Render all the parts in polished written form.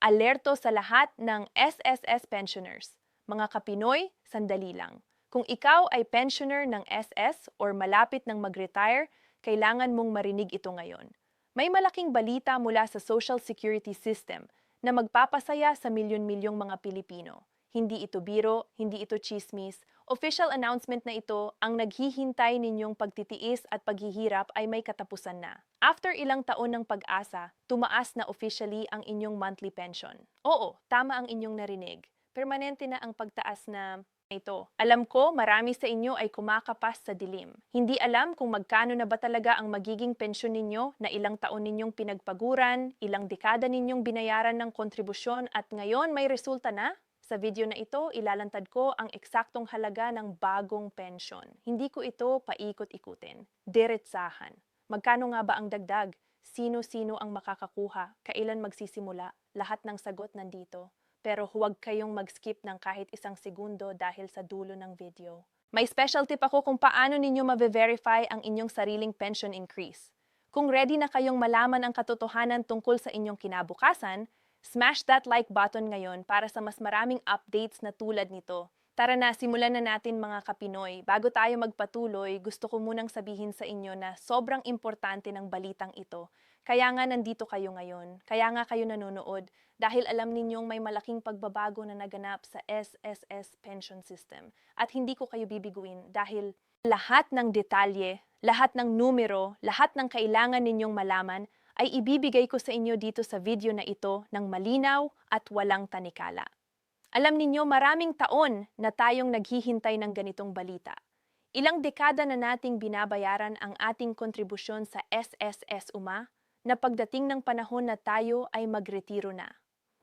Alerto sa lahat ng SSS pensioners. Mga Kapinoy, sandali lang. Kung ikaw ay pensioner ng SS or malapit ng mag-retire, kailangan mong marinig ito ngayon. May malaking balita mula sa Social Security System na magpapasaya sa milyon-milyong mga Pilipino. Hindi ito biro, hindi ito chismis. Official announcement na ito, ang naghihintay ninyong pagtitiis at paghihirap ay may katapusan na. After ilang taon ng pag-asa, tumaas na officially ang inyong monthly pension. Oo, tama ang inyong narinig. Permanente na ang pagtaas na ito. Alam ko, marami sa inyo ay kumakapas sa dilim. Hindi alam kung magkano na ba talaga ang magiging pensyon ninyo na ilang taon ninyong pinagpaguran, ilang dekada ninyong binayaran ng kontribusyon at ngayon may resulta na? Sa video na ito, ilalantad ko ang eksaktong halaga ng bagong pensyon. Hindi ko ito paikot-ikutin. Diretsahan. Magkano nga ba ang dagdag? Sino-sino ang makakakuha? Kailan magsisimula? Lahat ng sagot nandito. Pero huwag kayong mag-skip ng kahit isang segundo dahil sa dulo ng video. May special tip ako kung paano ninyo ma-verify ang inyong sariling pension increase. Kung ready na kayong malaman ang katotohanan tungkol sa inyong kinabukasan, smash that like button ngayon para sa mas maraming updates na tulad nito. Tara na, simulan na natin mga Kapinoy. Bago tayo magpatuloy, gusto ko munang sabihin sa inyo na sobrang importante ng balitang ito. Kaya nga nandito kayo ngayon, kaya nga kayo nanonood, dahil alam ninyong may malaking pagbabago na naganap sa SSS pension system. At hindi ko kayo bibiguin dahil lahat ng detalye, lahat ng numero, lahat ng kailangan ninyong malaman ay ibibigay ko sa inyo dito sa video na ito ng malinaw at walang tanikala. Alam ninyo, maraming taon na tayong naghihintay ng ganitong balita. Ilang dekada na nating binabayaran ang ating kontribusyon sa SSS na pagdating ng panahon na tayo ay magretiro na.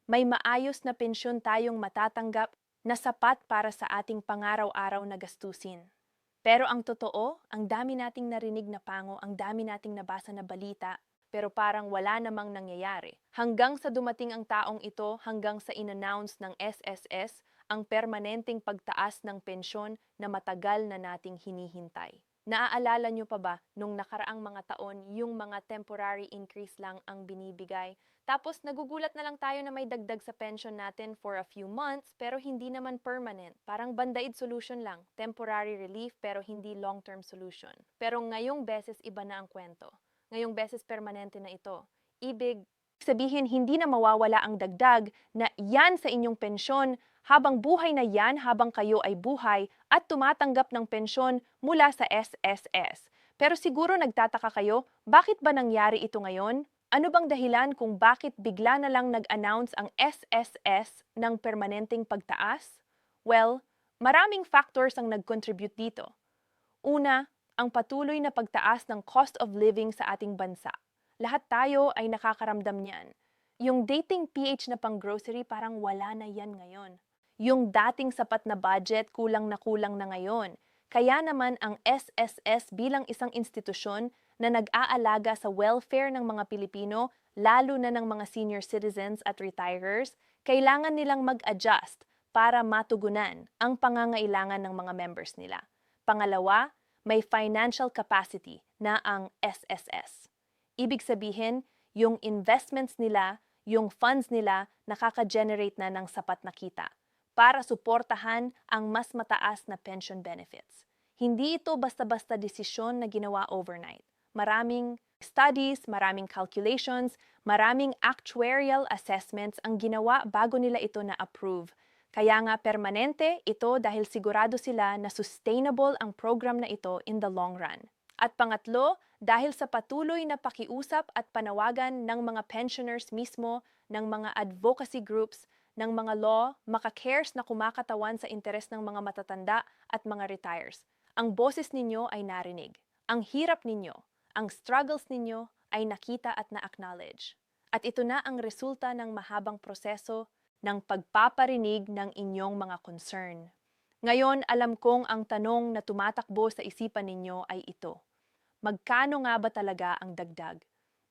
May maayos na pensyon tayong matatanggap na sapat para sa ating pangaraw-araw na gastusin. Pero ang totoo, ang dami nating narinig na pango, ang dami nating nabasa na balita, pero parang wala namang nangyayari. Hanggang sa dumating ang taong ito, hanggang sa in-announce ng SSS ang permanenteng pagtaas ng pensyon na matagal na nating hinihintay. Naaalala nyo pa ba, nung nakaraang mga taon, yung mga temporary increase lang ang binibigay? Tapos nagugulat na lang tayo na may dagdag sa pension natin for a few months, pero hindi naman permanent. Parang band-aid solution lang, temporary relief pero hindi long-term solution. Pero ngayong beses iba na ang kwento. Ngayong beses permanente na ito. Ibig sabihin hindi na mawawala ang dagdag na yan sa inyong pensyon habang buhay na yan habang kayo ay buhay at tumatanggap ng pensyon mula sa SSS. Pero siguro nagtataka kayo, bakit ba nangyari ito ngayon? Ano bang dahilan kung bakit bigla na lang nag-announce ang SSS ng permanenteng pagtaas? Well, maraming factors ang nag-contribute dito. Una, ang patuloy na pagtaas ng cost of living sa ating bansa. Lahat tayo ay nakakaramdam niyan. Yung dating PH na pang-grocery parang wala na yan ngayon. Yung dating sapat na budget kulang na ngayon. Kaya naman ang SSS bilang isang institusyon na nag-aalaga sa welfare ng mga Pilipino, lalo na ng mga senior citizens at retirers, kailangan nilang mag-adjust para matugunan ang pangangailangan ng mga members nila. Pangalawa, may financial capacity na ang SSS. Ibig sabihin, yung investments nila, yung funds nila, nakaka-generate na ng sapat na kita para suportahan ang mas mataas na pension benefits. Hindi ito basta-basta desisyon na ginawa overnight. Maraming studies, maraming calculations, maraming actuarial assessments ang ginawa bago nila ito na-approve. Kaya nga permanente ito dahil sigurado sila na sustainable ang program na ito in the long run. At pangatlo, dahil sa patuloy na pakiusap at panawagan ng mga pensioners mismo, ng mga advocacy groups, ng mga law, maka-cares na kumakatawan sa interes ng mga matatanda at mga retires. Ang boses ninyo ay narinig. Ang hirap ninyo, ang struggles ninyo ay nakita at na-acknowledge. At ito na ang resulta ng mahabang proseso ng pagpaparinig ng inyong mga concern. Ngayon, alam kong ang tanong na tumatakbo sa isipan ninyo ay ito. Magkano nga ba talaga ang dagdag?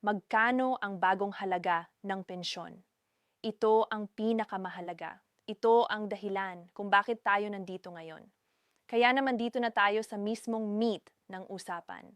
Magkano ang bagong halaga ng pensyon? Ito ang pinakamahalaga. Ito ang dahilan kung bakit tayo nandito ngayon. Kaya naman dito na tayo sa mismong meat ng usapan.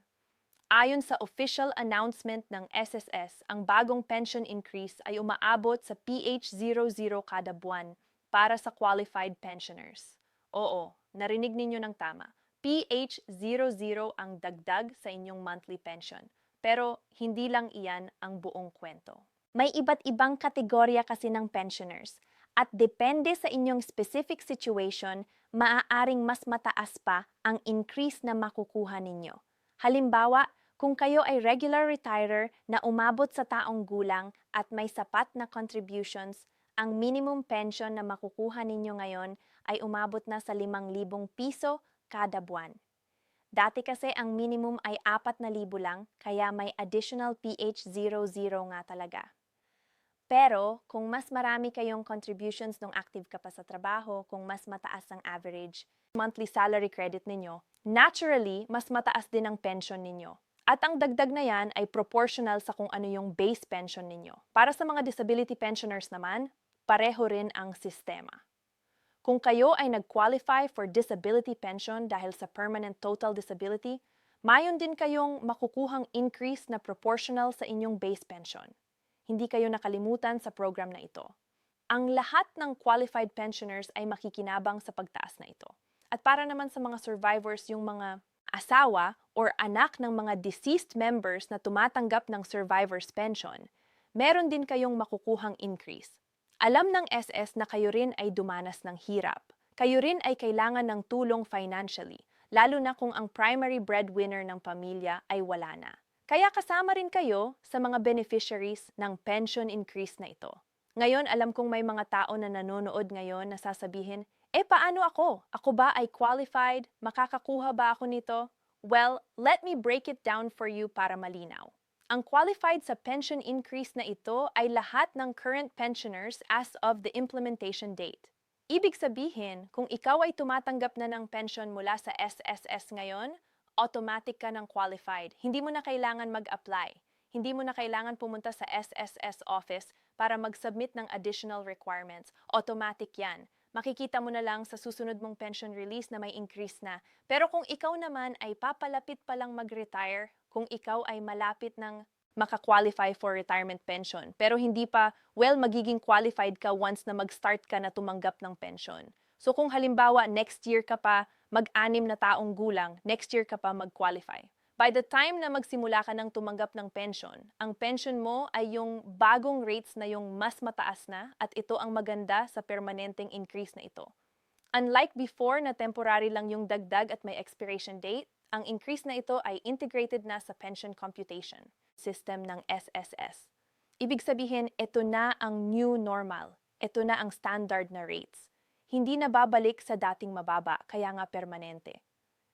Ayon sa official announcement ng SSS, ang bagong pension increase ay umaabot sa PH00 kada buwan para sa qualified pensioners. Oo, narinig ninyo ng tama. PH00 ang dagdag sa inyong monthly pension. Pero hindi lang iyan ang buong kwento. May iba't ibang kategorya kasi ng pensioners at depende sa inyong specific situation, maaaring mas mataas pa ang increase na makukuha ninyo. Halimbawa, kung kayo ay regular retirer na umabot sa taong gulang at may sapat na contributions, ang minimum pension na makukuha ninyo ngayon ay umabot na sa 5,000 piso kada buwan. Dati kasi ang minimum ay 4,000 lang, kaya may additional PH00 nga talaga. Pero kung mas marami kayong contributions nung active ka pa sa trabaho, kung mas mataas ang average monthly salary credit ninyo, naturally, mas mataas din ang pension ninyo. At ang dagdag na yan ay proportional sa kung ano yung base pension ninyo. Para sa mga disability pensioners naman, pareho rin ang sistema. Kung kayo ay nag-qualify for disability pension dahil sa permanent total disability, mayon din kayong makukuhang increase na proportional sa inyong base pension. Hindi kayo nakalimutan sa program na ito. Ang lahat ng qualified pensioners ay makikinabang sa pagtaas na ito. At para naman sa mga survivors, yung mga asawa or anak ng mga deceased members na tumatanggap ng survivor's pension, meron din kayong makukuhang increase. Alam ng SS na kayo rin ay dumanas ng hirap. Kayo rin ay kailangan ng tulong financially, lalo na kung ang primary breadwinner ng pamilya ay wala na. Kaya kasama rin kayo sa mga beneficiaries ng pension increase na ito. Ngayon, alam kong may mga tao na nanonood ngayon na sasabihin, paano ako? Ako ba ay qualified? Makakakuha ba ako nito? Well, let me break it down for you para malinaw. Ang qualified sa pension increase na ito ay lahat ng current pensioners as of the implementation date. Ibig sabihin, kung ikaw ay tumatanggap na ng pension mula sa SSS ngayon, automatic ka ng qualified. Hindi mo na kailangan mag-apply. Hindi mo na kailangan pumunta sa SSS office para mag-submit ng additional requirements. Automatic yan. Makikita mo na lang sa susunod mong pension release na may increase na. Pero kung ikaw naman ay papalapit pa lang mag-retire, kung ikaw ay malapit ng maka-qualify for retirement pension, pero hindi pa, magiging qualified ka once na mag-start ka na tumanggap ng pension. So kung halimbawa next year ka pa mag-anim na taong gulang, next year ka pa mag-qualify. By the time na magsimula ka ng tumanggap ng pension, ang pension mo ay yung bagong rates na yung mas mataas na at ito ang maganda sa permanenteng increase na ito. Unlike before na temporary lang yung dagdag at may expiration date, ang increase na ito ay integrated na sa pension computation system ng SSS. Ibig sabihin, ito na ang new normal. Ito na ang standard na rates. Hindi na babalik sa dating mababa, kaya nga permanente.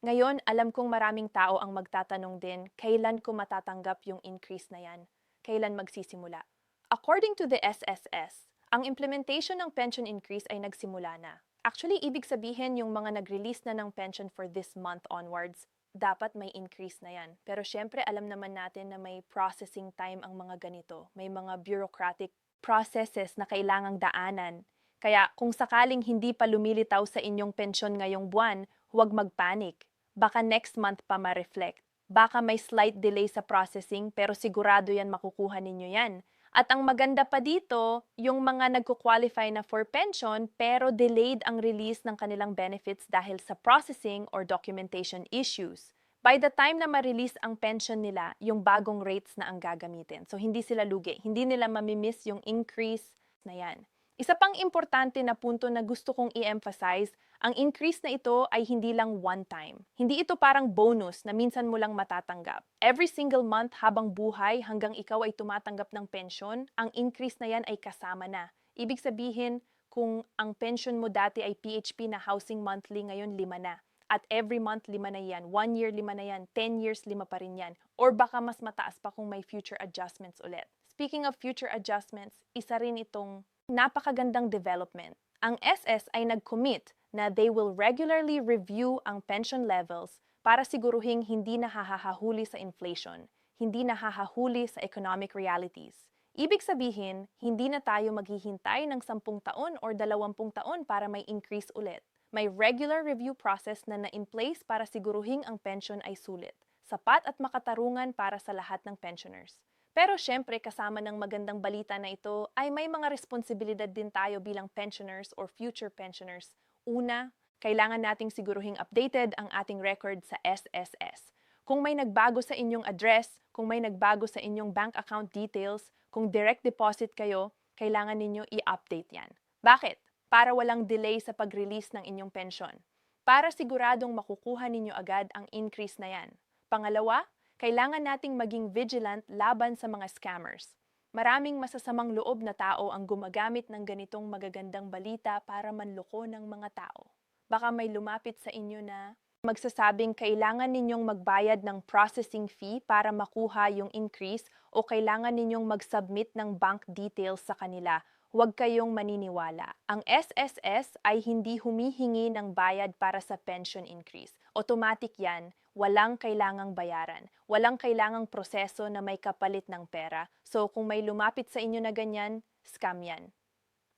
Ngayon, alam kong maraming tao ang magtatanong din, kailan ko matatanggap yung increase na yan? Kailan magsisimula? According to the SSS, ang implementation ng pension increase ay nagsimula na. Actually, ibig sabihin yung mga nag-release na ng pension for this month onwards, dapat may increase na yan. Pero syempre, alam naman natin na may processing time ang mga ganito. May mga bureaucratic processes na kailangang daanan. Kaya kung sakaling hindi pa lumilitaw sa inyong pensyon ngayong buwan, huwag magpanik. Baka next month pa ma-reflect. Baka may slight delay sa processing pero sigurado yan makukuha ninyo yan. At ang maganda pa dito, yung mga nagko-qualify na for pension pero delayed ang release ng kanilang benefits dahil sa processing or documentation issues. By the time na ma-release ang pension nila, yung bagong rates na ang gagamitin. So hindi sila lugi, hindi nila mamimiss yung increase na yan. Isa pang importante na punto na gusto kong i-emphasize, ang increase na ito ay hindi lang one time. Hindi ito parang bonus na minsan mo lang matatanggap. Every single month habang buhay hanggang ikaw ay tumatanggap ng pension, ang increase na yan ay kasama na. Ibig sabihin, kung ang pension mo dati ay PHP na housing monthly, ngayon 5 na. At every month 5 na yan, 1 year 5 na yan, 10 years 5 pa rin yan. Or baka mas mataas pa kung may future adjustments ulit. Speaking of future adjustments, isa rin itong napakagandang development. Ang SS ay nag-commit na they will regularly review ang pension levels para siguruhing hindi nahahahuli sa inflation, hindi nahahahuli sa economic realities. Ibig sabihin, hindi na tayo maghihintay ng 10 taon or 20 taon para may increase ulit. May regular review process na na-in place para siguruhing ang pension ay sulit. sapat at makatarungan para sa lahat ng pensioners. Pero syempre, kasama ng magandang balita na ito ay may mga responsibilidad din tayo bilang pensioners or future pensioners. Una, kailangan nating siguruhing updated ang ating record sa SSS. Kung may nagbago sa inyong address, kung may nagbago sa inyong bank account details, kung direct deposit kayo, kailangan ninyo i-update yan. Bakit? Para walang delay sa pag-release ng inyong pensyon. Para siguradong makukuha ninyo agad ang increase na yan. Pangalawa, kailangan nating maging vigilant laban sa mga scammers. Maraming masasamang loob na tao ang gumagamit ng ganitong magagandang balita para manloko ng mga tao. Baka may lumapit sa inyo na magsasabing kailangan ninyong magbayad ng processing fee para makuha yung increase o kailangan ninyong mag-submit ng bank details sa kanila. Huwag kayong maniniwala. Ang SSS ay hindi humihingi ng bayad para sa pension increase. Automatic yan, walang kailangang bayaran. Walang kailangang proseso na may kapalit ng pera. So kung may lumapit sa inyo na ganyan, scam yan.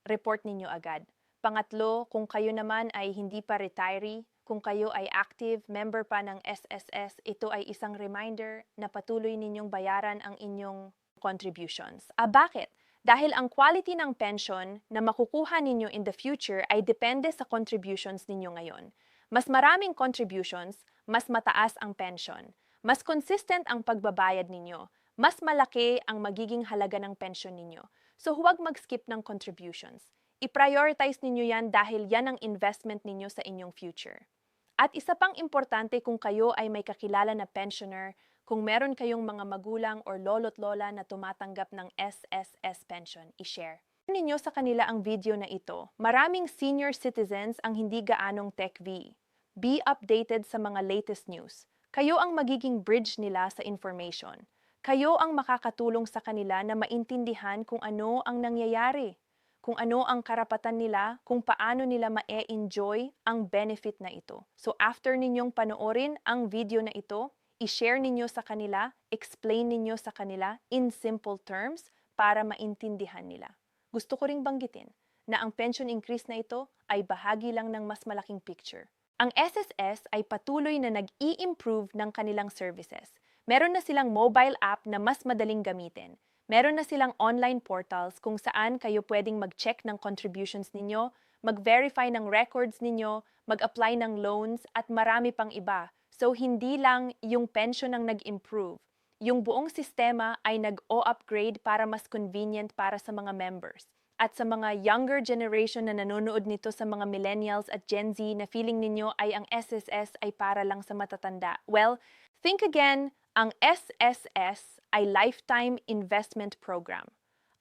Report ninyo agad. Pangatlo, kung kayo naman ay hindi pa retiree, kung kayo ay active member pa ng SSS, ito ay isang reminder na patuloy ninyong bayaran ang inyong contributions. Bakit? Dahil ang quality ng pension na makukuha ninyo in the future ay depende sa contributions ninyo ngayon. Mas maraming contributions, mas mataas ang pension. Mas consistent ang pagbabayad ninyo. Mas malaki ang magiging halaga ng pension ninyo. So huwag mag-skip ng contributions. I-prioritize ninyo yan dahil yan ang investment ninyo sa inyong future. At isa pang importante kung kayo ay may kakilala na pensioner, kung meron kayong mga magulang or lolo't lola na tumatanggap ng SSS pension, i-share ninyo sa kanila ang video na ito. Maraming senior citizens ang hindi gaanong tech-savvy. Be updated sa mga latest news. Kayo ang magiging bridge nila sa information. Kayo ang makakatulong sa kanila na maintindihan kung ano ang nangyayari, kung ano ang karapatan nila, kung paano nila ma-enjoy ang benefit na ito. So after ninyong panoorin ang video na ito, i-share ninyo sa kanila, explain ninyo sa kanila in simple terms para maintindihan nila. Gusto ko ring banggitin na ang pension increase na ito ay bahagi lang ng mas malaking picture. Ang SSS ay patuloy na nag-i-improve ng kanilang services. Meron na silang mobile app na mas madaling gamitin. Meron na silang online portals kung saan kayo pwedeng mag-check ng contributions ninyo, mag-verify ng records ninyo, mag-apply ng loans at marami pang iba. So hindi lang yung pension ang nag-improve. Yung buong sistema ay nag-o-upgrade para mas convenient para sa mga members. At sa mga younger generation na nanonood nito sa mga millennials at Gen Z na feeling ninyo ay ang SSS ay para lang sa matatanda. Well, think again, ang SSS ay Lifetime Investment Program.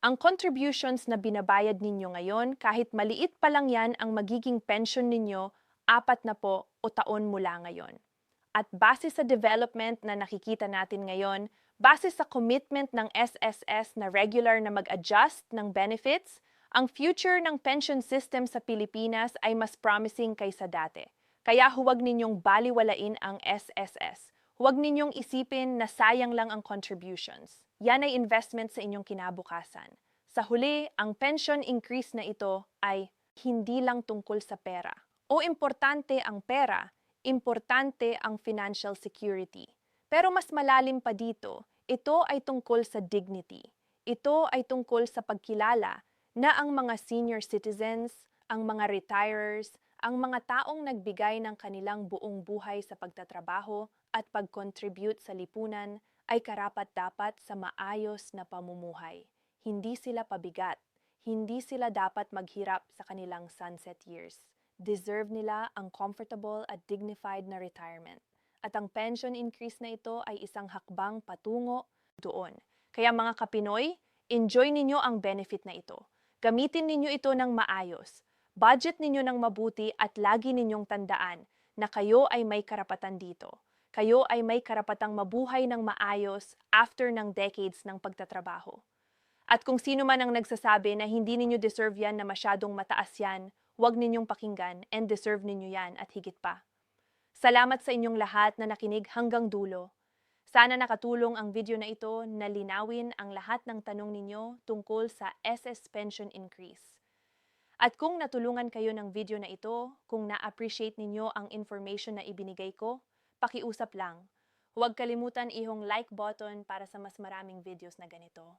Ang contributions na binabayad ninyo ngayon, kahit maliit pa lang yan ang magiging pension ninyo, 4 na po o taon mula ngayon. At base sa development na nakikita natin ngayon, base sa commitment ng SSS na regular na mag-adjust ng benefits, ang future ng pension system sa Pilipinas ay mas promising kaysa dati. Kaya huwag ninyong baliwalain ang SSS. Huwag ninyong isipin na sayang lang ang contributions. Yan ay investment sa inyong kinabukasan. Sa huli, ang pension increase na ito ay hindi lang tungkol sa pera. O importante ang pera, importante ang financial security. Pero mas malalim pa dito, ito ay tungkol sa dignity. Ito ay tungkol sa pagkilala na ang mga senior citizens, ang mga retirers, ang mga taong nagbigay ng kanilang buong buhay sa pagtatrabaho at pag-contribute sa lipunan ay karapat-dapat sa maayos na pamumuhay. Hindi sila pabigat. Hindi sila dapat maghirap sa kanilang sunset years. Deserve nila ang comfortable at dignified na retirement. At ang pension increase na ito ay isang hakbang patungo doon. Kaya mga Kapinoy, enjoy ninyo ang benefit na ito. Gamitin ninyo ito ng maayos. Budget ninyo ng mabuti at lagi ninyong tandaan na kayo ay may karapatan dito. Kayo ay may karapatang mabuhay ng maayos after ng decades ng pagtatrabaho. At kung sino man ang nagsasabi na hindi ninyo deserve yan na masyadong mataas yan, huwag ninyong pakinggan and deserve ninyo yan at higit pa. Salamat sa inyong lahat na nakinig hanggang dulo. Sana nakatulong ang video na ito na linawin ang lahat ng tanong ninyo tungkol sa SS Pension Increase. At kung natulungan kayo ng video na ito, kung na-appreciate ninyo ang information na ibinigay ko, pakiusap lang. Huwag kalimutan ihong like button para sa mas maraming videos na ganito.